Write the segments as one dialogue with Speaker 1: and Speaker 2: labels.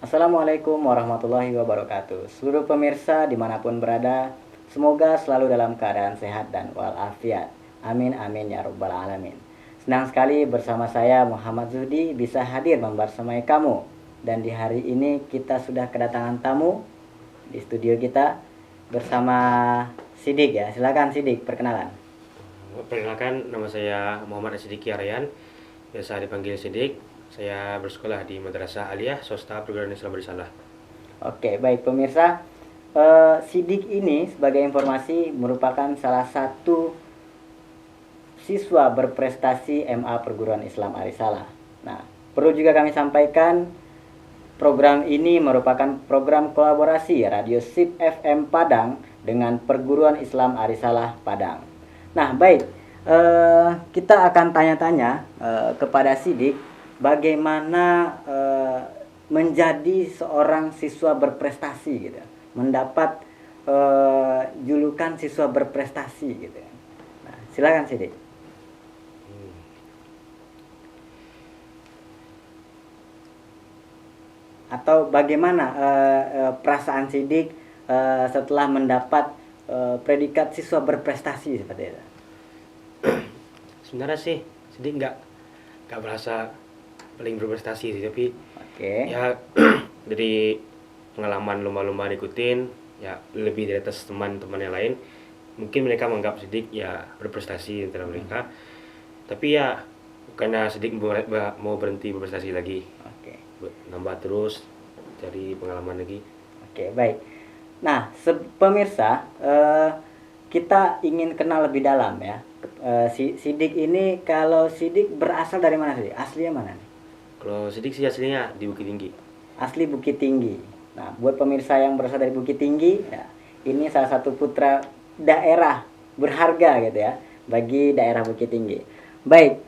Speaker 1: Assalamualaikum warahmatullahi wabarakatuh. Seluruh pemirsa dimanapun berada, semoga selalu dalam keadaan sehat dan walafiat. Amin amin ya rabbal alamin. Senang sekali bersama saya Muhammad Zuhdi bisa hadir membersamai kamu. Dan di hari ini kita sudah kedatangan tamu di studio kita bersama Sidik ya. Silakan Sidik perkenalan.
Speaker 2: Perkenalkan, nama saya Muhammad Sidiki Aryan, biasa dipanggil Sidik. Saya bersekolah di Madrasah Aliyah Swasta Perguruan Islam Risalah.
Speaker 1: Oke, baik pemirsa. Sidik ini sebagai informasi merupakan salah satu siswa berprestasi MA Perguruan Islam Arisalah. Nah, perlu juga kami sampaikan program ini merupakan program kolaborasi Radio SIP FM Padang dengan Perguruan Islam Arisalah Padang. Nah, baik, kita akan tanya-tanya kepada Sidik bagaimana menjadi seorang siswa berprestasi gitu, mendapat julukan siswa berprestasi gitu. Nah, silakan Sidik. Atau bagaimana perasaan Sidik setelah mendapat predikat siswa berprestasi seperti itu?
Speaker 2: Sebenarnya sih Sidik nggak berasa paling berprestasi sih, tapi
Speaker 1: Oke.
Speaker 2: ya dari pengalaman lomba-lomba diikutin, ya lebih dari atas teman-teman yang lain, mungkin mereka menganggap Sidik ya berprestasi antara mereka. Tapi ya karena Sidik mau berhenti berprestasi lagi,
Speaker 1: Oke.
Speaker 2: nambah terus cari pengalaman lagi.
Speaker 1: Oke, baik. Nah, pemirsa, kita ingin kenal lebih dalam ya. Sidik ini, kalau Sidik berasal dari mana sih? Aslinya mana nih?
Speaker 2: Kalau Sidik sih aslinya di Bukit Tinggi.
Speaker 1: Asli Bukit Tinggi. Nah, buat pemirsa yang berasal dari Bukit Tinggi, ya, ini salah satu putra daerah berharga gitu ya bagi daerah Bukit Tinggi. Baik,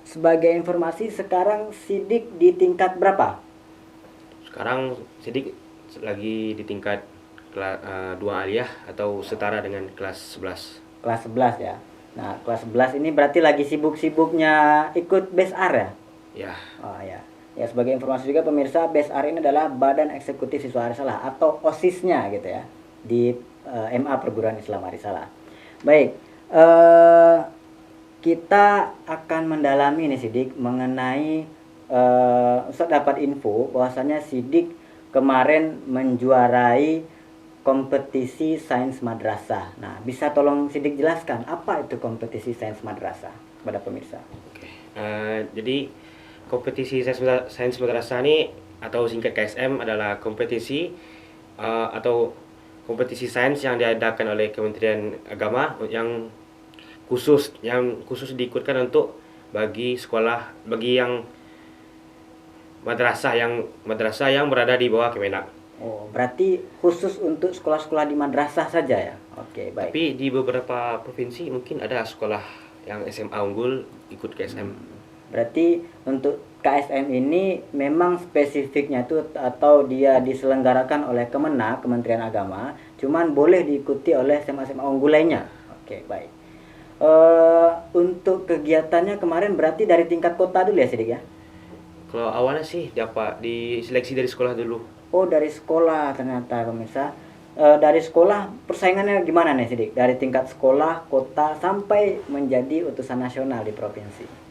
Speaker 1: sebagai informasi sekarang Sidik di tingkat berapa?
Speaker 2: Sekarang Sidik lagi di tingkat 2 aliyah atau setara dengan kelas 11.
Speaker 1: Kelas 11 ya. Nah, kelas 11 ini berarti lagi sibuk-sibuknya ikut BESAR ya?
Speaker 2: Ya,
Speaker 1: Oh ya. Ya, sebagai informasi juga pemirsa, BESAR ini adalah Badan Eksekutif Siswa Arisalah atau OSIS-nya gitu ya di MA Perguruan Islam Arisalah. Baik, kita akan mendalami nih Sidik mengenai Ustaz dapat info bahwasanya Sidik kemarin menjuarai kompetisi sains madrasah. Nah, bisa tolong Sidik jelaskan apa itu kompetisi sains madrasah kepada pemirsa?
Speaker 2: oke. Jadi kompetisi sains madrasah ini atau singkat KSM adalah kompetisi atau kompetisi sains yang diadakan oleh Kementerian Agama yang khusus diikutkan untuk bagi yang madrasah yang berada di bawah Kemenak.
Speaker 1: Oh, berarti khusus untuk sekolah-sekolah di madrasah saja ya? Oke, baik.
Speaker 2: Tapi di beberapa provinsi mungkin ada sekolah yang SMA unggul ikut KSM.
Speaker 1: Berarti untuk KSM ini memang spesifiknya itu atau dia diselenggarakan oleh Kemenak, Kementerian Agama, cuman boleh diikuti oleh SMA-SMA unggul lainnya. Oke, baik. Untuk kegiatannya kemarin berarti dari tingkat kota dulu ya Sidik ya?
Speaker 2: Kalau awalnya sih dapat diseleksi dari sekolah dulu.
Speaker 1: Oh, dari sekolah ternyata pemirsa. Dari sekolah persaingannya gimana nih Sidik? Dari tingkat sekolah, kota sampai menjadi utusan nasional di provinsi.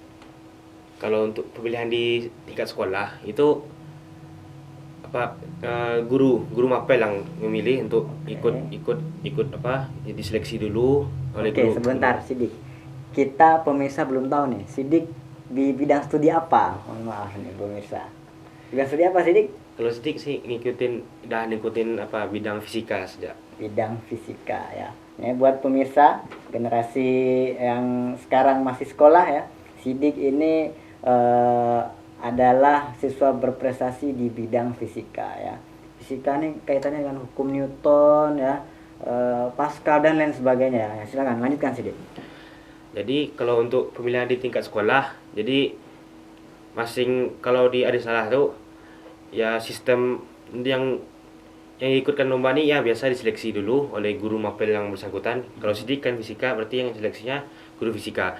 Speaker 2: Kalau untuk pemilihan di tingkat sekolah itu guru mapel yang memilih untuk ikut diseleksi dulu oleh
Speaker 1: Oke,
Speaker 2: guru.
Speaker 1: sebentar Sidik. Kita pemirsa belum tahu nih, Sidik di bidang studi apa? Mohon maaf nih pemirsa. Bidang studi apa Sidik?
Speaker 2: Kalau Sidik sih ngikutin bidang fisika sejak.
Speaker 1: Bidang fisika ya. Ini buat pemirsa generasi yang sekarang masih sekolah ya. Sidik ini adalah siswa berprestasi di bidang fisika ya. Fisika ini kaitannya dengan hukum Newton ya, Pascal dan lain sebagainya ya. Silakan lanjutkan Sidik.
Speaker 2: Jadi kalau untuk pemilihan di tingkat sekolah, jadi kalau di Arisalah tuh ya sistem yang ikutkan lomba ini ya biasa diseleksi dulu oleh guru mapel yang bersangkutan. Kalau Sidik kan fisika, berarti yang seleksinya guru fisika.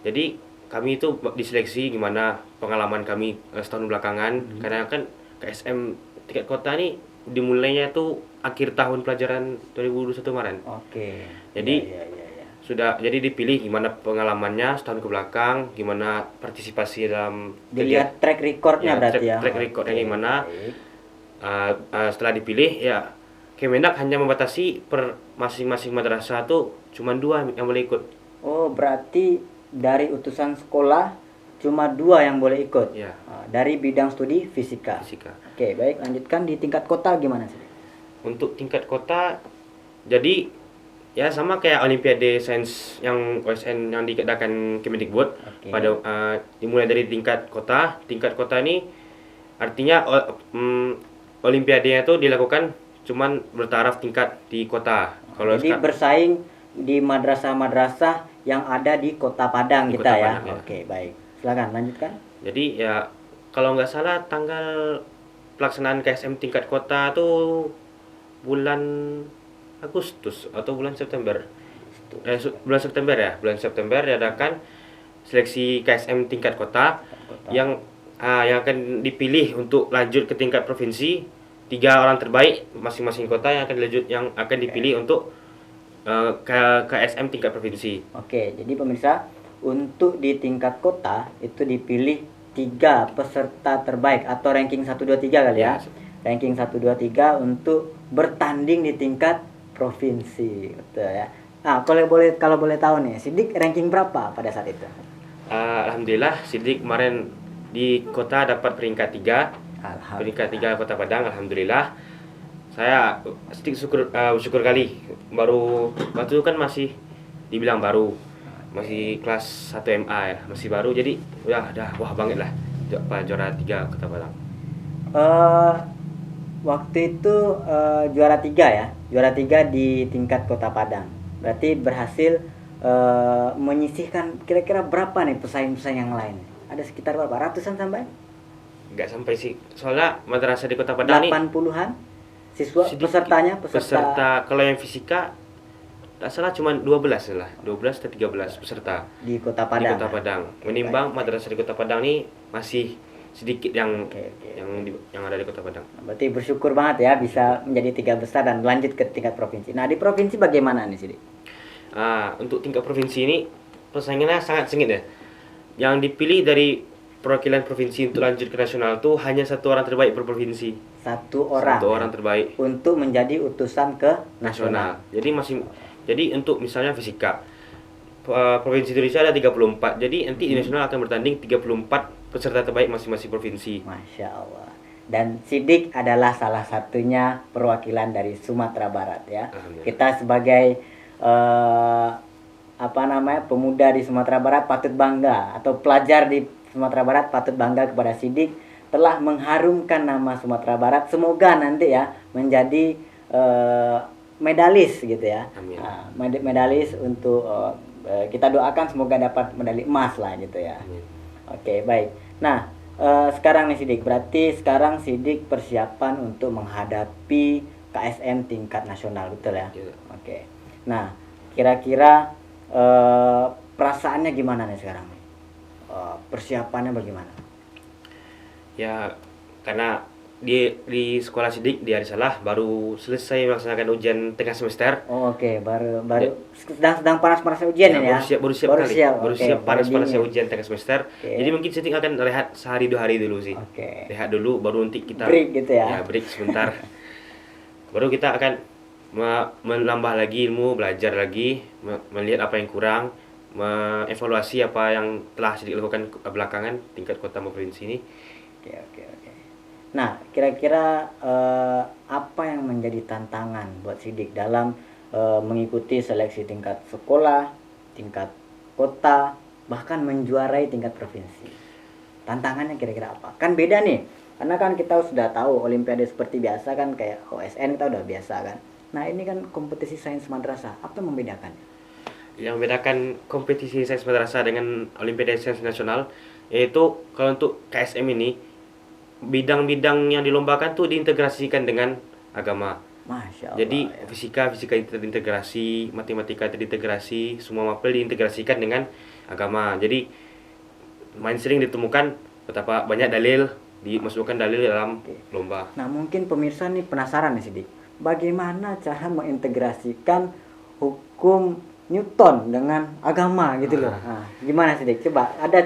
Speaker 2: Jadi kami itu diseleksi gimana pengalaman kami setahun belakangan, karena kan KSM tingkat kota nih dimulainya tuh akhir tahun pelajaran 2021 kemarin.
Speaker 1: Oke.
Speaker 2: Jadi
Speaker 1: Iya, iya, iya.
Speaker 2: sudah jadi dipilih gimana pengalamannya setahun ke belakang, gimana partisipasi dalam
Speaker 1: Dilihat track recordnya
Speaker 2: ya,
Speaker 1: berarti ya.
Speaker 2: track recordnya
Speaker 1: Oke,
Speaker 2: gimana.
Speaker 1: baik.
Speaker 2: Setelah dipilih ya Kemendak hanya membatasi per masing-masing madrasah tuh cuma 2 yang boleh ikut.
Speaker 1: Oh, berarti dari utusan sekolah cuma 2 yang boleh ikut.
Speaker 2: Ya,
Speaker 1: Dari bidang studi fisika.
Speaker 2: fisika.
Speaker 1: Oke, baik, lanjutkan di tingkat kota gimana sih?
Speaker 2: Untuk tingkat kota jadi ya sama kayak Olimpiade Sains yang OSN yang diadakan Kemendikbud.
Speaker 1: Oke.
Speaker 2: Pada dimulai dari tingkat kota. Tingkat kota ini artinya Olimpiadenya itu dilakukan cuman bertaraf tingkat di kota. Kalau
Speaker 1: Jadi bersaing di madrasah-madrasah yang ada di Kota Padang
Speaker 2: Di
Speaker 1: kita
Speaker 2: Kota
Speaker 1: ya.
Speaker 2: Padang, ya.
Speaker 1: Oke, baik. Silakan lanjutkan.
Speaker 2: jadi ya kalau nggak salah tanggal pelaksanaan KSM tingkat kota tuh bulan Agustus atau bulan September. Bulan September ya, bulan September diadakan seleksi KSM tingkat kota
Speaker 1: Kota.
Speaker 2: yang akan dipilih untuk lanjut ke tingkat provinsi. 3 orang terbaik masing-masing kota yang akan dipilih untuk ke KSM tingkat provinsi.
Speaker 1: Oke, jadi pemirsa, untuk di tingkat kota itu dipilih 3 peserta terbaik atau ranking 1 2 3 kali ya.
Speaker 2: Ya.
Speaker 1: Ranking 1 2 3 untuk bertanding di tingkat provinsi. Betul ya. Nah, kalau boleh tahu nih, Sidik ranking berapa pada saat itu?
Speaker 2: Alhamdulillah Sidik kemarin di kota dapat peringkat 3. Peringkat 3 Kota Padang, alhamdulillah. Saya sedikit bersyukur kali. Waktu itu kan masih dibilang baru. Masih kelas 1 MA ya, masih baru. Jadi udah wah banget lah juara 3 Kota Padang.
Speaker 1: Waktu itu juara 3 ya. Juara 3 di tingkat Kota Padang. Berarti berhasil menyisihkan kira-kira berapa nih pesaing-pesaing yang lain? Ada sekitar berapa? Ratusan sampai?
Speaker 2: Nggak sampai sih. Soalnya madrasah di Kota Padang nih
Speaker 1: 80-an siswa
Speaker 2: sedikit. Peserta kalau yang fisika tak salah cuma 12 lah, 12 atau 13 peserta
Speaker 1: di Kota
Speaker 2: di
Speaker 1: Padang.
Speaker 2: Kota Padang. Menimbang madrasah di Kota Padang nih masih sedikit yang
Speaker 1: Oke.
Speaker 2: yang ada di Kota Padang.
Speaker 1: Berarti bersyukur banget ya bisa menjadi 3 besar dan lanjut ke tingkat provinsi. Nah, di provinsi bagaimana nih, Sidik?
Speaker 2: Untuk tingkat provinsi ini persaingannya sangat sengit ya. Yang dipilih dari perwakilan provinsi untuk lanjut ke nasional tuh hanya 1 orang terbaik per provinsi.
Speaker 1: 1 orang.
Speaker 2: 1 orang terbaik
Speaker 1: Untuk menjadi utusan ke nasional.
Speaker 2: nasional. Jadi untuk misalnya fisika provinsi Indonesia ada 34. Jadi nanti di nasional akan bertanding 34 peserta terbaik masing-masing provinsi.
Speaker 1: Masya Allah. Dan Sidik adalah salah satunya perwakilan dari Sumatera Barat ya.
Speaker 2: Alhamdulillah.
Speaker 1: Kita sebagai pemuda di Sumatera Barat patut bangga, atau pelajar di Sumatera Barat patut bangga kepada Sidik telah mengharumkan nama Sumatera Barat. Semoga nanti ya menjadi medalis gitu ya.
Speaker 2: Amin.
Speaker 1: Medalis untuk kita doakan semoga dapat medali emas lah gitu ya.
Speaker 2: Amin.
Speaker 1: Oke, baik. Nah, sekarang nih Sidik, berarti sekarang Sidik persiapan untuk menghadapi KSM tingkat nasional, betul ya?
Speaker 2: Iya.
Speaker 1: Oke. Nah, kira-kira perasaannya gimana nih sekarang? Persiapannya bagaimana?
Speaker 2: Ya karena di sekolah Sidik di Arisalah baru selesai melaksanakan ujian tengah semester.
Speaker 1: Oh, oke, baru sedang panas-panasnya ujian ini ya.
Speaker 2: Baru siap
Speaker 1: Oke,
Speaker 2: panas-panasnya
Speaker 1: baru
Speaker 2: ujian tengah semester.
Speaker 1: Oke.
Speaker 2: Jadi mungkin Sidik akan rehat sehari 2 hari dulu sih.
Speaker 1: Oke.
Speaker 2: Rehat dulu baru nanti kita
Speaker 1: Break gitu ya.
Speaker 2: Ya, break sebentar. Baru kita akan menambah lagi ilmu, belajar lagi, melihat apa yang kurang, mengevaluasi apa yang telah Sidik lakukan belakangan tingkat kota maupun provinsi ini.
Speaker 1: Oke. Nah, kira-kira apa yang menjadi tantangan buat Sidik dalam mengikuti seleksi tingkat sekolah, tingkat kota, bahkan menjuarai tingkat provinsi? Tantangannya kira-kira apa? Kan beda nih, karena kan kita sudah tahu Olimpiade seperti biasa kan, kayak OSN kita udah biasa kan. Nah, ini kan kompetisi sains madrasah, apa yang membedakannya?
Speaker 2: Yang membedakan kompetisi sains madrasah dengan Olimpiade Sains Nasional yaitu kalau untuk KSM ini bidang-bidang yang dilombakan tuh diintegrasikan dengan agama.
Speaker 1: Masya Allah.
Speaker 2: Jadi
Speaker 1: ya.
Speaker 2: fisika terintegrasi, matematika terintegrasi, semua mapel diintegrasikan dengan agama. Jadi main sering ditemukan betapa banyak dalil dimasukkan dalil dalam lomba.
Speaker 1: Nah, mungkin pemirsa nih penasaran nih Sidik. Bagaimana cara mengintegrasikan hukum Newton dengan agama gitu loh. Nah, gimana Sidik? Coba ada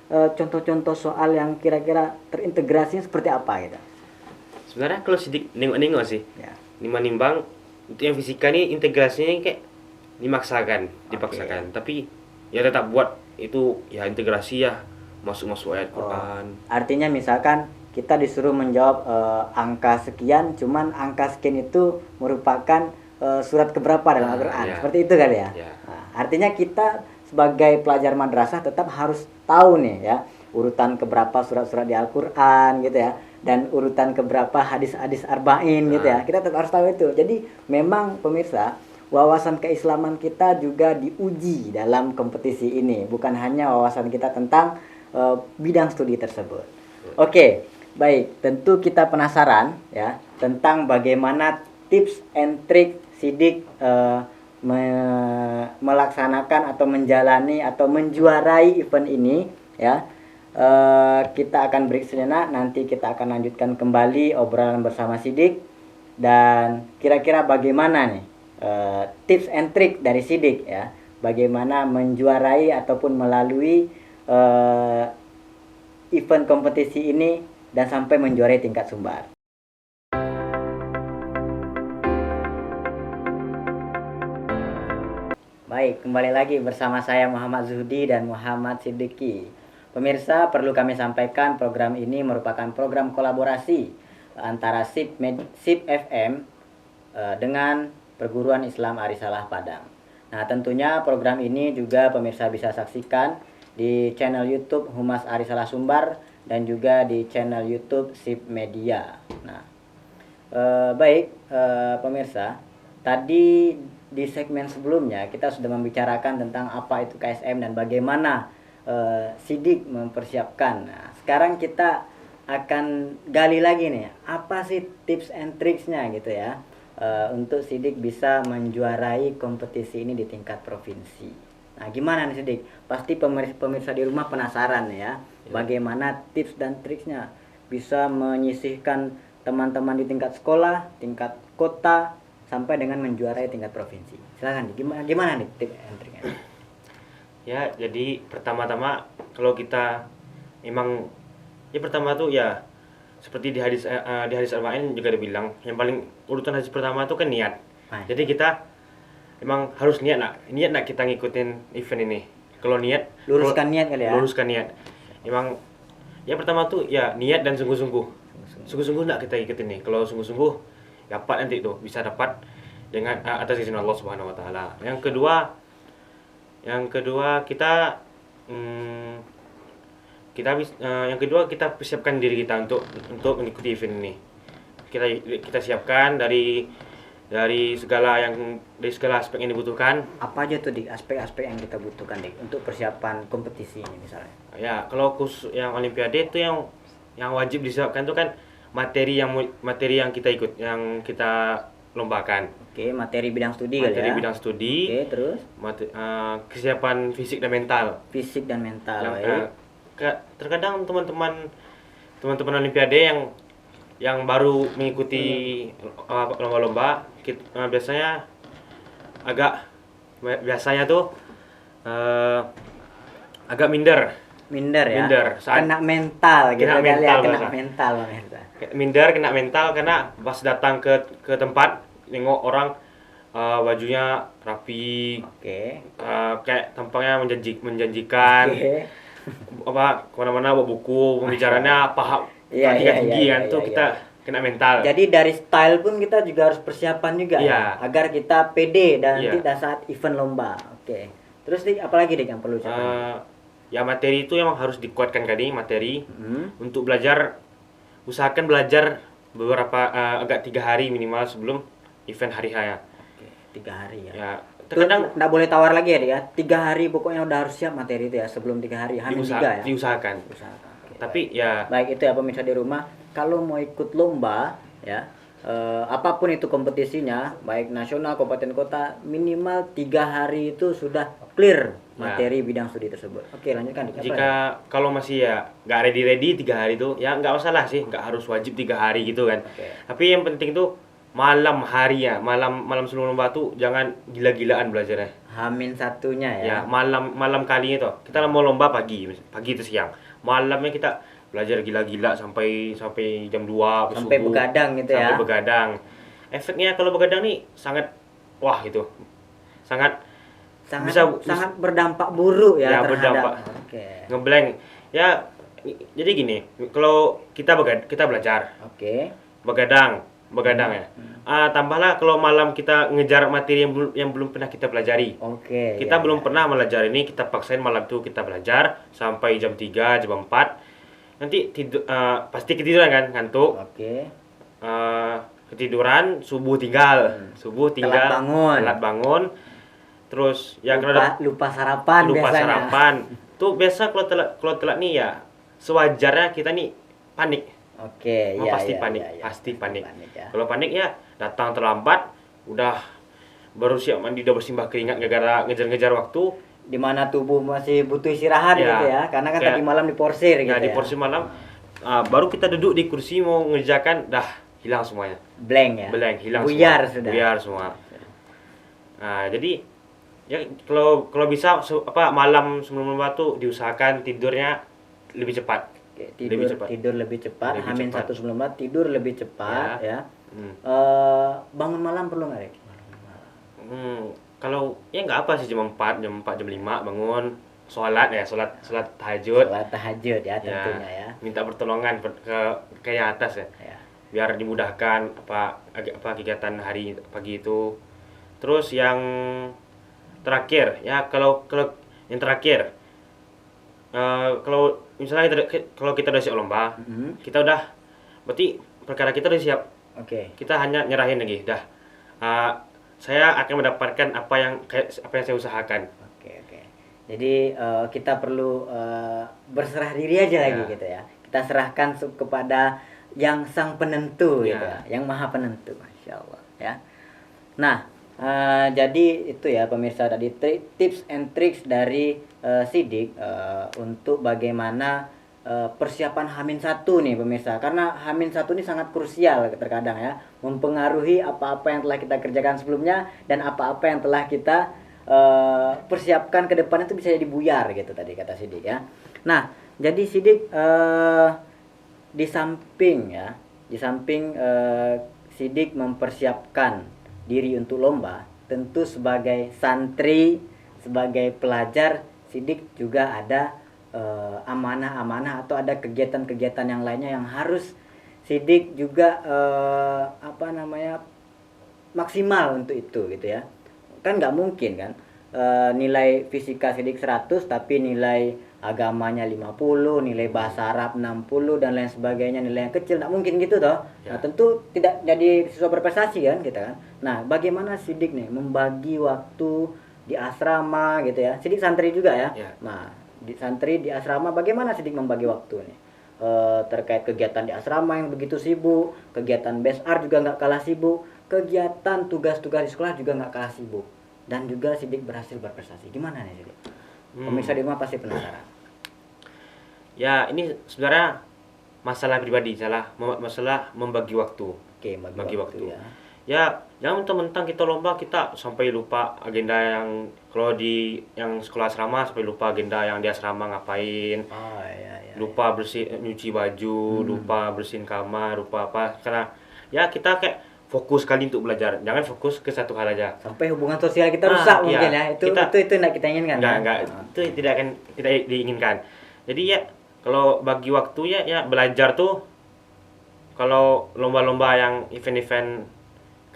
Speaker 1: contoh-contoh soal yang kira-kira terintegrasinya seperti apa gitu.
Speaker 2: Sebenarnya kalau sidik nengok-nengok sih,
Speaker 1: Ya.
Speaker 2: nimbang untuk yang fisika nih integrasinya kayak dipaksakan. Tapi ya tetap buat itu ya integrasi ya masuk ayat Quran.
Speaker 1: Artinya misalkan kita disuruh menjawab angka sekian, cuman angka sekian itu merupakan surat keberapa dalam Al-Quran.
Speaker 2: Ya.
Speaker 1: Seperti itu kali ya.
Speaker 2: Ya.
Speaker 1: Nah, artinya kita sebagai pelajar madrasah tetap harus tahu nih ya urutan keberapa surat-surat di Al-Quran gitu ya, dan urutan keberapa hadis-hadis arba'in gitu ya. Kita tetap harus tahu itu. Jadi memang pemirsa, wawasan keislaman kita juga diuji dalam kompetisi ini, bukan hanya wawasan kita tentang bidang studi tersebut. Oke, baik, tentu kita penasaran ya tentang bagaimana tips and trick Sidik melaksanakan atau menjalani atau menjuarai event ini ya. Kita akan break sejenak, nanti kita akan lanjutkan kembali obrolan bersama Sidik. Dan kira-kira bagaimana nih tips and trick dari Sidik ya, bagaimana menjuarai ataupun melalui event kompetisi ini dan sampai menjuarai tingkat Sumbar. Baik, kembali lagi bersama saya Muhammad Zuhdi dan Muhammad Siddiqi. Pemirsa, perlu kami sampaikan program ini merupakan program kolaborasi antara SIP FM dengan Perguruan Islam Arisalah Padang. Nah, tentunya program ini juga pemirsa bisa saksikan di channel YouTube Humas Arisalah Sumbar dan juga di channel YouTube SIP Media. Nah, pemirsa, tadi di segmen sebelumnya kita sudah membicarakan tentang apa itu KSM dan bagaimana Sidik mempersiapkan. Nah, sekarang kita akan gali lagi nih, apa sih tips and tricksnya gitu ya, untuk Sidik bisa menjuarai kompetisi ini di tingkat provinsi. Nah, gimana nih Sidik? Pasti pemirsa di rumah penasaran ya, bagaimana tips dan triksnya bisa menyisihkan teman-teman di tingkat sekolah, tingkat kota, sampai dengan menjuarai tingkat provinsi. Silakan nih, gimana nih tips and triknya?
Speaker 2: Ya, jadi pertama-tama kalau kita emang ya pertama tuh ya seperti di hadis Arba'in juga dibilang yang paling urutan hadis pertama tuh kan niat. Jadi kita emang harus niat nak kita ngikutin event ini. Kalau niat
Speaker 1: Luruskan niat kali ya.
Speaker 2: Luruskan niat. Emang ya pertama tuh ya niat dan sungguh-sungguh. Sungguh-sungguh nak kita ikutin nih. Kalau sungguh-sungguh dapat nanti tuh bisa dapat dengan atas izin Allah Subhanahu wa taala. Yang kedua kita kita persiapkan diri kita untuk mengikuti event ini. Kita siapkan dari segala aspek yang dibutuhkan.
Speaker 1: Apa aja tuh di aspek-aspek yang kita butuhkan untuk persiapan kompetisi ini misalnya?
Speaker 2: Ya, kalau khusus yang olimpiade itu yang wajib disiapkan itu kan materi yang kita ikut, yang kita lombakan.
Speaker 1: Oke, materi bidang studi kali ya.
Speaker 2: Materi bidang studi.
Speaker 1: Oke, terus
Speaker 2: kesiapan fisik dan mental.
Speaker 1: Fisik dan mental.
Speaker 2: Terkadang teman-teman olimpiade yang baru mengikuti lomba-lomba biasanya tuh agak minder ya.
Speaker 1: Kena mental gitu kali ya, kena mental.
Speaker 2: Kena mental karena pas datang ke tempat nengok orang bajunya rapi. Kayak tampangnya menjanjikan. Kemana-mana bawa buku, pembicaranya paham tinggi kan tuh kita kena mental.
Speaker 1: Jadi dari style pun kita juga harus persiapan juga ya, agar kita pede dan tidak saat event lomba. Oke. Terus apalagi yang perlu dicapai?
Speaker 2: Ya materi itu yang harus dikuatkan materi. Untuk belajar, usahakan belajar beberapa agak 3 hari minimal sebelum event hari H ya.
Speaker 1: Oke, 3 hari ya.
Speaker 2: Ya, terkadang
Speaker 1: nggak boleh tawar lagi ya 3 hari pokoknya udah harus siap materi itu ya sebelum 3 hari.
Speaker 2: Diusahakan.
Speaker 1: Okay,
Speaker 2: tapi ya
Speaker 1: baik itu ya pemirsa di rumah, kalau mau ikut lomba ya apapun itu kompetisinya, baik nasional, kabupaten kota, minimal 3 hari itu sudah clear materi bidang studi tersebut. Oke, lanjutkan.
Speaker 2: Jika kalau masih ya nggak ready 3 hari itu ya nggak masalah sih, nggak harus wajib 3 hari gitu kan. Tapi yang penting tuh malam hari ya, malam sebelum lomba tuh jangan gila-gilaan belajarnya.
Speaker 1: Hamin satunya ya.
Speaker 2: Ya malam kalinya tuh kita mau lomba pagi itu siang, malamnya kita belajar gila-gila sampai jam 2
Speaker 1: Sampai
Speaker 2: subuh.
Speaker 1: begadang gitu ya.
Speaker 2: Sampai begadang. Efeknya kalau begadang nih sangat wah itu. Sangat
Speaker 1: sangat berdampak buruk ya, terhadap
Speaker 2: berdampak. Ngeblank. Ya jadi gini, kalau kita belajar. Begadang ya. Tambahlah kalau malam kita ngejar materi yang belum pernah kita pelajari. Kita belum pernah belajar ini, kita paksain malam tuh kita belajar sampai jam 3, jam 4. Nanti pasti ketiduran kan, ngantuk. Ketiduran, subuh tinggal. Telat bangun. Terus ya
Speaker 1: lupa sarapan biasanya.
Speaker 2: Tuh biasa kalau telat nih ya sewajarnya kita nih panik. Pasti panik. Kalau panik ya datang terlambat, udah baru siap mandi, udah bersimbah keringat gara-gara ngejar-ngejar waktu.
Speaker 1: Di mana tubuh masih butuh istirahat gitu ya, karena kan tadi malam diporsir gitu ya.
Speaker 2: Diporsir malam, baru kita duduk di kursi mau ngerjakan, dah hilang semuanya.
Speaker 1: Blank,
Speaker 2: hilang
Speaker 1: buyar
Speaker 2: semua. Buyar semua. Nah, jadi ya kalau bisa malam sebelum lomba tuh diusahakan tidurnya lebih cepat.
Speaker 1: Tidur lebih cepat. Hamin satu sebelum lomba tidur lebih cepat ya. Bangun malam perlu nggak, Rek?
Speaker 2: Kalau ya nggak apa sih, jam 4, jam 5 bangun, sholat tahajud.
Speaker 1: Sholat tahajud ya tentunya ya.
Speaker 2: Minta pertolongan ke yang atas ya. Biar dimudahkan kegiatan hari pagi itu. Terus yang terakhir ya, kalau yang terakhir kalau misalnya kalau kita udah siap lomba, kita udah berarti perkara kita udah siap. Kita hanya nyerahin lagi, dah. Saya akan mendapatkan apa yang saya usahakan.
Speaker 1: Jadi kita perlu berserah diri aja lagi gitu ya. Kita serahkan kepada yang sang penentu gitu ya, yang maha penentu, masya Allah ya. Nah, jadi itu ya pemirsa, tadi tips and tricks dari Sidik untuk bagaimana persiapan H-1 nih pemirsa, karena H-1 ini sangat krusial terkadang ya, mempengaruhi apa-apa yang telah kita kerjakan sebelumnya dan apa-apa yang telah kita persiapkan ke depan itu bisa jadi buyar gitu tadi kata Sidik ya. Nah, jadi Sidik di samping Sidik mempersiapkan diri untuk lomba, tentu sebagai santri, sebagai pelajar, Sidik juga ada amanah-amanah atau ada kegiatan-kegiatan yang lainnya yang harus Sidik juga maksimal untuk itu gitu ya. Kan nggak mungkin kan nilai fisika Sidik 100 tapi nilai agamanya 50, nilai bahasa Arab 60 dan lain sebagainya nilai yang kecil, nggak mungkin gitu toh. Nah, tentu tidak jadi siswa berprestasi kan kita kan. Nah, bagaimana Sidik nih membagi waktu di asrama gitu ya. Sidik santri juga ya. Nah, di santri di asrama bagaimana Sidik membagi waktu nih? Terkait kegiatan di asrama yang begitu sibuk, kegiatan BSR juga nggak kalah sibuk, kegiatan tugas-tugas di sekolah juga nggak kalah sibuk, dan juga Sidik berhasil berprestasi. Gimana nih Sidik? Pemirsa di rumah pasti penasaran.
Speaker 2: Ya, ini sebenarnya masalah pribadi, masalah membagi waktu.
Speaker 1: Bagi waktu.
Speaker 2: Ya, jangan mentang-mentang kita lomba kita sampai lupa agenda yang kalau di yang sekolah asrama, sampai lupa agenda yang di asrama ngapain. Lupa nyuci baju, lupa bersihin kamar, lupa apa. Karena ya kita kayak fokus kali untuk belajar. Jangan fokus ke satu hal aja.
Speaker 1: Sampai hubungan sosial kita rusak mungkin ya. Itu tidak kita inginkan.
Speaker 2: Enggak. Itu tidak akan kita diinginkan. Jadi ya kalau bagi waktu ya belajar tuh, kalau lomba-lomba yang event-event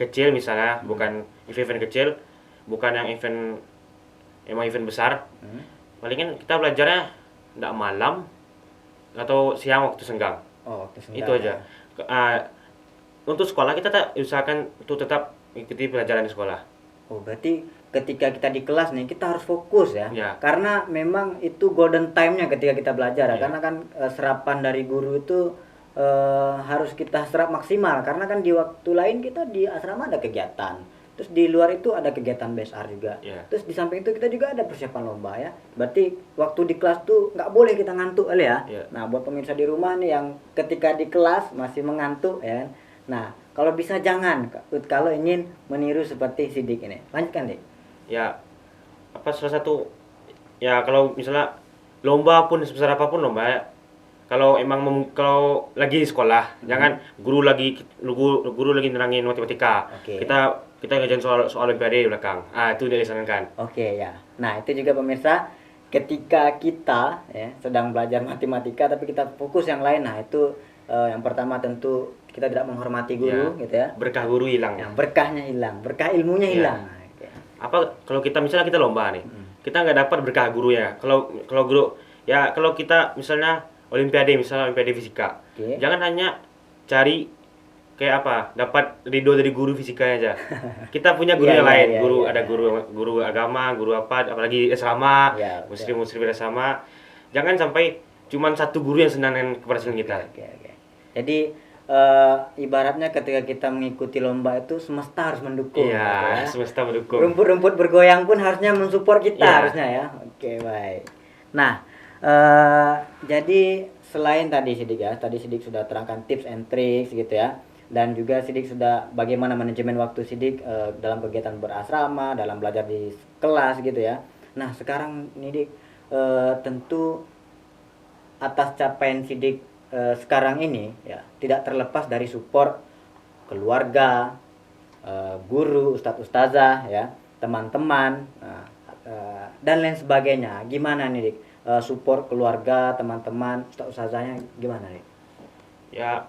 Speaker 2: kecil misalnya, bukan event kecil, bukan yang event besar. Palingan kita belajarnya enggak malam atau siang waktu senggang. Itu aja. Untuk sekolah kita usahakan untuk tetap ikuti pelajaran di sekolah.
Speaker 1: Berarti ketika kita di kelas nih kita harus fokus ya. Karena memang itu golden time-nya ketika kita belajar ya. Karena kan serapan dari guru itu harus kita serap maksimal, karena kan di waktu lain kita di asrama ada kegiatan, terus di luar itu ada kegiatan BSR juga, terus di samping itu kita juga ada persiapan lomba ya. Berarti waktu di kelas tuh nggak boleh kita ngantuk kali ya. Nah, buat pemirsa di rumah nih yang ketika di kelas masih mengantuk ya, nah kalau bisa jangan kalau ingin meniru seperti Sidik ini. Lanjutkan deh.
Speaker 2: Ya, apa salah satu ya kalau misalnya lomba pun sebesar apapun lomba ya, kalau emang kalau lagi di sekolah jangan guru lagi nerangin matematika, kita ngajarin soal olimpiade di belakang, itu dia disarankan.
Speaker 1: Ya, nah itu juga pemirsa, ketika kita ya sedang belajar matematika tapi kita fokus yang lain, nah itu yang pertama tentu kita tidak menghormati guru gitu ya,
Speaker 2: berkah guru hilang,
Speaker 1: berkahnya hilang, berkah ilmunya hilang.
Speaker 2: Apa kalau kita misalnya kita lomba nih, kita nggak dapat berkah guru ya, kalau guru ya, kalau kita misalnya olimpiade fisika, jangan hanya cari kayak apa dapat ridho dari guru fisikanya aja. Kita punya guru yang lain, ada guru agama, guru apa, apalagi asrama, muslim asrama. Jangan sampai cuman satu guru yang senang dengan keberhasilan kita.
Speaker 1: Jadi ibaratnya ketika kita mengikuti lomba itu semesta harus mendukung.
Speaker 2: Semesta mendukung.
Speaker 1: Rumput-rumput bergoyang pun harusnya mensupport kita harusnya ya. Baik. Nah, jadi selain tadi Sidik sudah terangkan tips and tricks gitu ya, dan juga Sidik sudah bagaimana manajemen waktu Sidik dalam kegiatan berasrama, dalam belajar di kelas gitu ya. Nah sekarang nih Dik, tentu atas capaian Sidik sekarang ini ya tidak terlepas dari support keluarga, guru, ustazah ya, teman-teman, dan lain sebagainya. Gimana nih Dik? Support keluarga, teman-teman, ustazahnya gimana nih?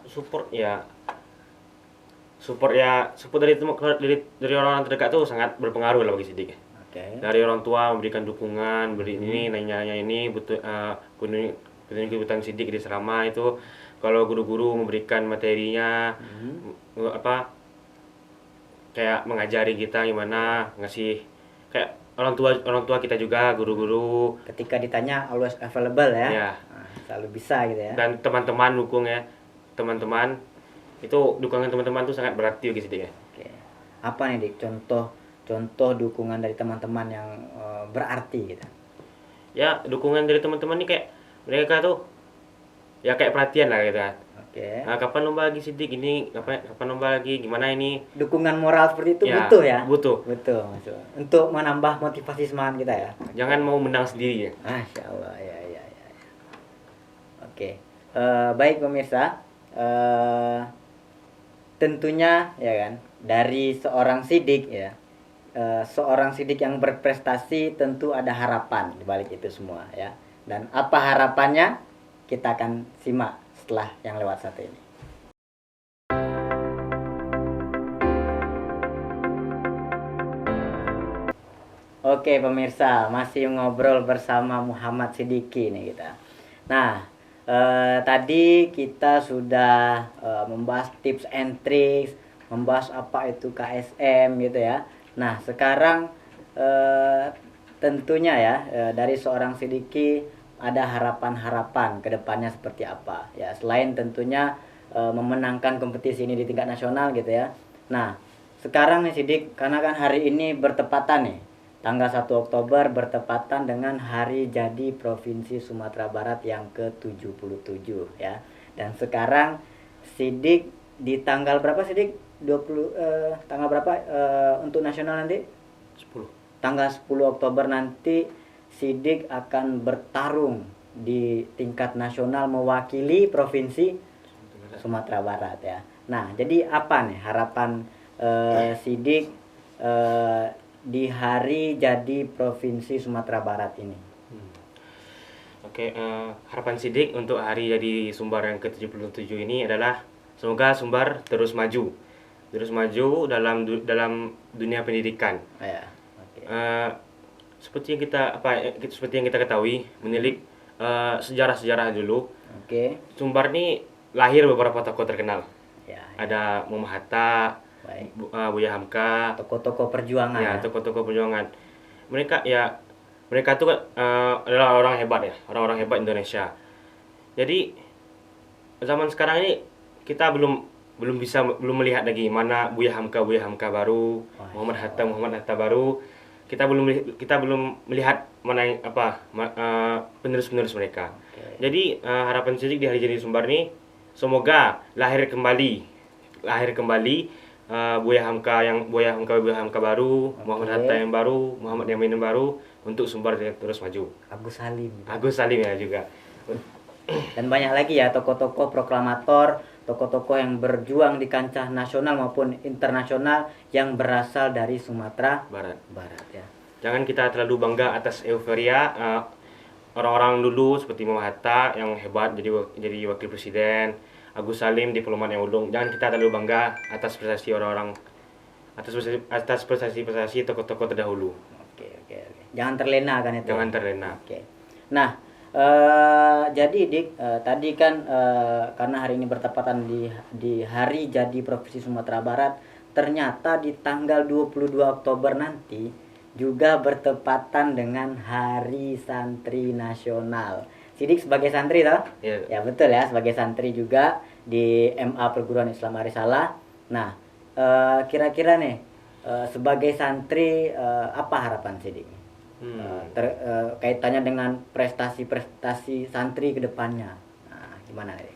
Speaker 2: Support dari orang-orang terdekat tuh sangat berpengaruh lah bagi Sidik. Dari orang tua memberikan dukungan, ini nanya ini butuh kebutuhan Sidik di asrama itu. Kalau guru-guru memberikan materinya, kayak mengajari kita gimana, ngasih kayak orang tua kita juga, guru-guru
Speaker 1: ketika ditanya always available ya. Nah, selalu bisa gitu ya.
Speaker 2: Dan teman-teman dukung ya, teman-teman itu, dukungan teman-teman tuh sangat berarti bagi Sidik ya.
Speaker 1: Apa nih Dik contoh dukungan dari teman-teman yang berarti gitu?
Speaker 2: Ya, dukungan dari teman-teman nih kayak mereka tuh ya kayak perhatian lah gitu kan. Nah, kapan lomba lagi Sidik ini, kapan lomba lagi, gimana ini,
Speaker 1: dukungan moral seperti itu butuh ya.
Speaker 2: Butuh
Speaker 1: untuk menambah motivasi semangat kita ya.
Speaker 2: Jangan mau menang sendiri ya.
Speaker 1: Masya Allah ya. Baik pemirsa, tentunya ya kan dari seorang Sidik ya, seorang Sidik yang berprestasi tentu ada harapan di balik itu semua ya. Dan apa harapannya kita akan simak setelah yang lewat satu ini. Oke pemirsa, masih ngobrol bersama Muhammad Sidiki nih kita. Nah, tadi kita sudah membahas tips and tricks, membahas apa itu KSM gitu ya. Nah sekarang tentunya ya dari seorang Sidiki ada harapan-harapan ke depannya seperti apa ya, selain tentunya memenangkan kompetisi ini di tingkat nasional gitu ya. Nah sekarang nih Sidik, karena kan hari ini bertepatan nih tanggal 1 Oktober bertepatan dengan hari jadi Provinsi Sumatera Barat yang ke-77 ya. Dan sekarang Sidik di tanggal berapa Sidik? Tanggal berapa untuk nasional nanti?
Speaker 2: 10.
Speaker 1: Tanggal 10 Oktober nanti Sidik akan bertarung di tingkat nasional mewakili Provinsi Sumatera Barat ya. Nah, jadi apa nih harapan Sidik di hari jadi Provinsi Sumatera Barat ini?
Speaker 2: Harapan Sidik untuk hari jadi Sumbar yang ke-77 ini adalah semoga Sumbar terus maju dalam dunia pendidikan. Seperti yang kita ketahui, menilik sejarah-sejarah dulu. Sumbar ini lahir beberapa tokoh terkenal. Ada Muhammad Hatta, Buya Hamka,
Speaker 1: tokoh-tokoh perjuangan.
Speaker 2: Tokoh-tokoh perjuangan. Mereka tuh adalah orang hebat ya, orang-orang hebat Indonesia. Jadi zaman sekarang ini kita belum melihat lagi mana Buya Hamka baru, Muhammad Hatta baru. Kita belum melihat mana yang penerus-penerus mereka.
Speaker 1: Oke.
Speaker 2: Jadi harapan Sidik di hari jadi Sumbar ini semoga lahir kembali Buya Hamka baru, Muhammad Hatta yang baru, Muhammad Yamin yang baru untuk Sumbar terus maju. Agus Salim ya juga.
Speaker 1: Dan banyak lagi ya tokoh-tokoh proklamator, tokoh-tokoh yang berjuang di kancah nasional maupun internasional yang berasal dari Sumatera
Speaker 2: Barat.
Speaker 1: ya.
Speaker 2: Jangan kita terlalu bangga atas euforia orang-orang dulu seperti Muhammad Hatta yang hebat jadi wakil presiden, Agus Salim diplomat yang ulung. Jangan kita terlalu bangga atas prestasi orang-orang atas prestasi tokoh-tokoh terdahulu.
Speaker 1: Oke. Jangan terlena kan itu.
Speaker 2: Jangan terlena.
Speaker 1: Oke. Nah, jadi Dik, tadi kan karena hari ini bertepatan di hari jadi Provinsi Sumatera Barat, ternyata di tanggal 22 Oktober nanti juga bertepatan dengan Hari Santri Nasional. Sidik sebagai santri toh?
Speaker 2: Iya.
Speaker 1: Ya betul ya, sebagai santri juga di MA Perguruan Islam Arisalah. Nah, kira-kira nih sebagai santri apa harapan Sidik? Kaitannya dengan prestasi-prestasi santri ke depannya. Nah, gimana nih?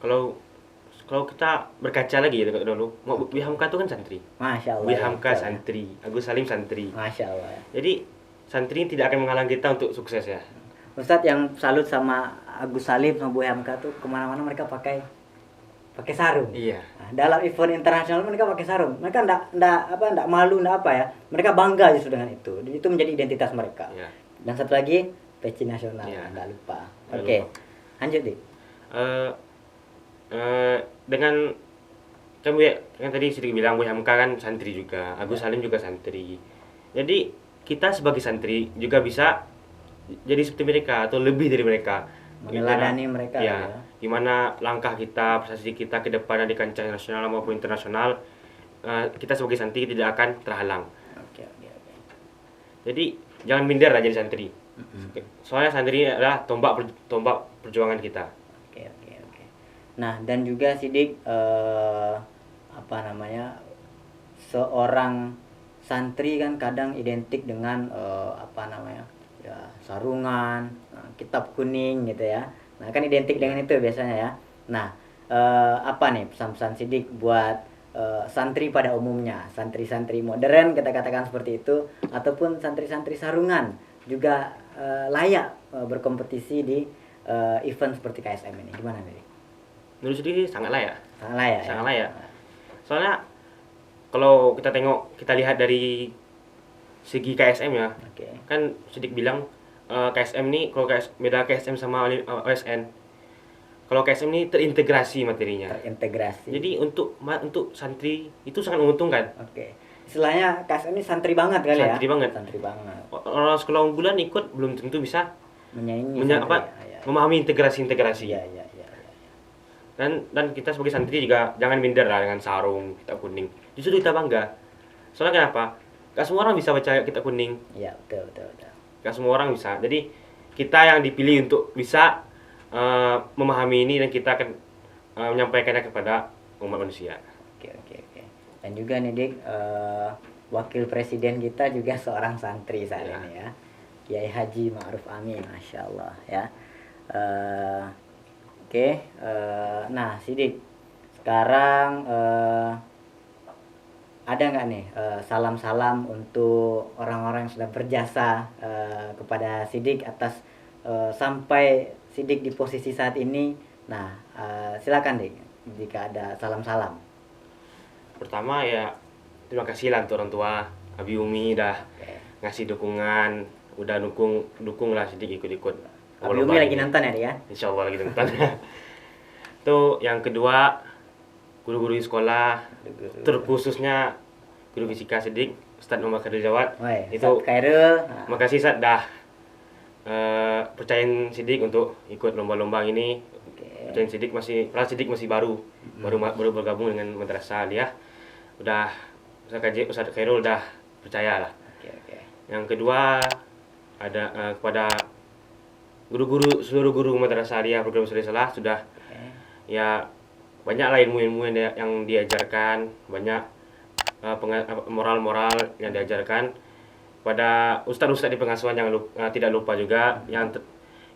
Speaker 2: Kalau kita berkaca lagi ya dulu, Buya Hamka itu kan santri.
Speaker 1: Masya Allah.
Speaker 2: Buya Hamka
Speaker 1: ya.
Speaker 2: santri, Agus Salim santri.
Speaker 1: Masya Allah.
Speaker 2: Jadi santri tidak akan menghalang kita untuk sukses ya.
Speaker 1: Ustadz yang salut sama Agus Salim sama Buya Hamka tuh kemana-mana mereka pakai sarung.
Speaker 2: Iya.
Speaker 1: Nah, dalam event internasional mereka pakai sarung. Mereka ndak malu ndak apa ya. Mereka bangga justru dengan itu. Itu menjadi identitas mereka.
Speaker 2: Iya.
Speaker 1: Dan satu lagi peci nasional.
Speaker 2: Iya.
Speaker 1: Nggak lupa.
Speaker 2: Nggak
Speaker 1: Oke.
Speaker 2: lupa.
Speaker 1: Lanjut dik.
Speaker 2: Dengan kan tadi sedikit bilang Buya Hamka kan santri juga, Agus Salim juga santri. Jadi kita sebagai santri juga bisa jadi seperti mereka atau lebih dari mereka.
Speaker 1: Meneladani mereka.
Speaker 2: Ya, gimana langkah kita, prestasi kita ke depannya di kancah nasional maupun internasional, kita sebagai santri tidak akan terhalang.
Speaker 1: Oke.
Speaker 2: Jadi jangan minder lah jadi santri. Soalnya santri adalah tombak perjuangan kita.
Speaker 1: Oke. Nah, dan juga Sidik seorang santri kan kadang identik dengan ya sarungan, kitab kuning gitu ya. Nah, kan identik dengan itu biasanya ya. Nah, apa nih pesan-pesan Sidik buat santri pada umumnya, santri-santri modern kita katakan seperti itu, ataupun santri-santri sarungan juga layak berkompetisi di event seperti KSM ini. Gimana nih?
Speaker 2: Menurut sendiri sangat layak.
Speaker 1: Sangat layak.
Speaker 2: Soalnya kalau kita lihat dari segi KSM ya, kan sedikit bilang KSM ini kalau beda KSM sama OSN. Kalau KSM ini terintegrasi materinya. Jadi untuk santri itu sangat menguntungkan.
Speaker 1: Oke. Istilahnya KSM ini santri banget kali ya. Santri banget.
Speaker 2: Orang sekolah unggulan ikut belum tentu bisa
Speaker 1: menyaingi
Speaker 2: memahami integrasi.
Speaker 1: Iya.
Speaker 2: Dan kita sebagai santri juga jangan minder lah dengan sarung kitab kuning. Justru kita bangga. Soalnya kenapa? Gak semua orang bisa baca kitab kuning.
Speaker 1: Iya, betul.
Speaker 2: Gak semua orang bisa. Jadi kita yang dipilih untuk bisa memahami ini dan kita akan menyampaikannya kepada umat manusia.
Speaker 1: Oke. Dan juga nih Dik, wakil presiden kita juga seorang santri saat ini ya. Kiai Haji Ma'ruf Amin, Masya Allah ya. Oke. Nah Sidik, sekarang ada nggak nih salam-salam untuk orang-orang yang sudah berjasa kepada Sidik atas sampai Sidik di posisi saat ini. Nah silakan Dik, jika ada salam-salam.
Speaker 2: Pertama ya terima kasih lah untuk orang tua Abi Umi udah ngasih dukungan, udah dukung lah Sidik ikut-ikut.
Speaker 1: Abi Umi lagi nonton ya?
Speaker 2: Insya Allah lagi nonton. Itu yang kedua, guru-guru di sekolah, terkhususnya guru fisika Sidik, Ustadz Muhammad Khairul Jawad. Itu
Speaker 1: Khairul.
Speaker 2: makasih Ustadz dah percayain Sidik untuk ikut lomba-lomba ini. Percayain Sidik Sidik masih baru bergabung dengan Madrasah Aliyah. Udah Ustadz Khairul udah percaya lah. Yang kedua ada kepada seluruh guru madrasah dia program Ustadz Salah sudah ya banyak lah ilmu-ilmu yang diajarkan, banyak moral-moral yang diajarkan pada ustadz-ustadz di pengasuhan. Jangan tidak lupa juga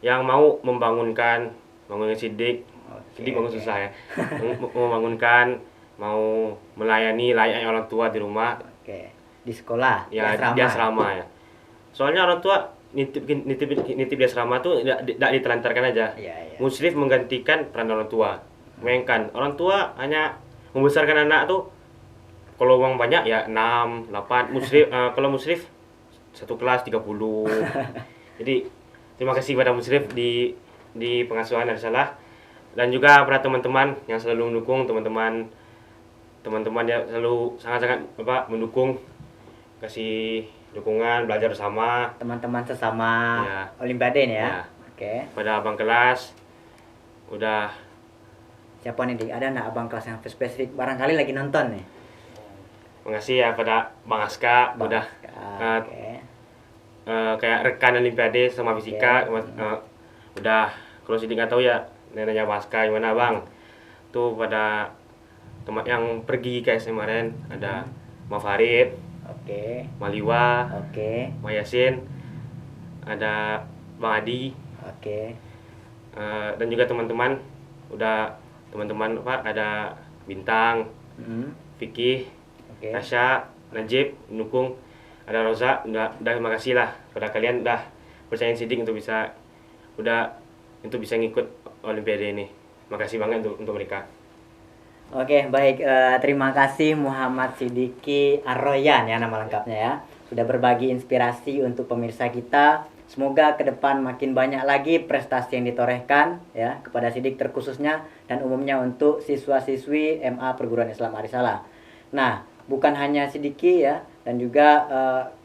Speaker 2: yang mau membangunkan Sidik. Sidik bangun susah ya. Membangunkan, mau melayani layaknya orang tua di rumah.
Speaker 1: Di sekolah,
Speaker 2: ya di asrama ya. Soalnya orang tua nitip di asrama tuh tidak ditelantarkan aja. Musyrif menggantikan peran orang tua. Bayangkan orang tua hanya membesarkan anak tuh, kalau uang banyak ya 6, 8. Musyrif kalau musyrif satu kelas 30. Jadi terima kasih pada musyrif di pengasuhan Salah, dan juga pada teman-teman yang selalu mendukung, teman-teman ya selalu sangat-sangat mendukung, kasih dukungan, belajar bersama
Speaker 1: teman-teman sesama Olimpiade ya.
Speaker 2: Pada abang kelas udah
Speaker 1: siapa nih, ada nggak abang kelas yang spesifik barangkali lagi nonton nih?
Speaker 2: Makasih ya pada Bang Aska, udah kayak rekan Olimpiade sama fisika. Udah kalau Sidik nggak tahu ya nanya Bang Aska gimana bang. Tuh pada teman yang pergi ke SM kemarin ada Ma Farid, Maliwa, Ma Yasin, ada Bang Adi, dan juga teman-teman ada Bintang, Vicky, Tasya, Najib, mendukung, ada Rosa. Udah terima kasih lah pada kalian udah percayain Sidik untuk bisa ngikut Olimpiade ini. Makasih banget untuk mereka.
Speaker 1: Baik, terima kasih Muhammad Sidiki Ar-Royan ya nama lengkapnya ya, sudah berbagi inspirasi untuk pemirsa kita. Semoga ke depan makin banyak lagi prestasi yang ditorehkan ya kepada Sidik terkhususnya, dan umumnya untuk siswa-siswi MA Perguruan Islam Arisalah. Nah, bukan hanya Sidiki ya, dan juga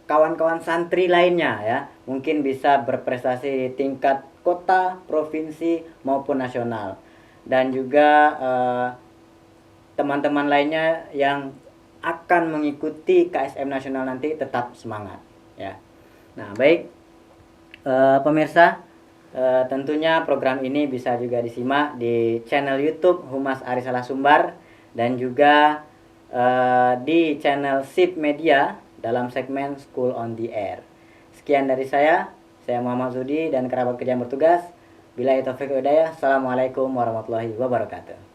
Speaker 1: kawan-kawan santri lainnya ya, mungkin bisa berprestasi di tingkat kota, provinsi maupun nasional. Dan juga teman-teman lainnya yang akan mengikuti KSM nasional nanti tetap semangat ya. Nah, baik pemirsa, tentunya program ini bisa juga disimak di channel YouTube Humas Arisalah Sumbar, dan juga di channel SIP Media dalam segmen School on the Air. Sekian dari saya Muhammad Zudi dan kerabat kerja yang bertugas. Billahi taufiq wal hidayah. Assalamualaikum warahmatullahi wabarakatuh.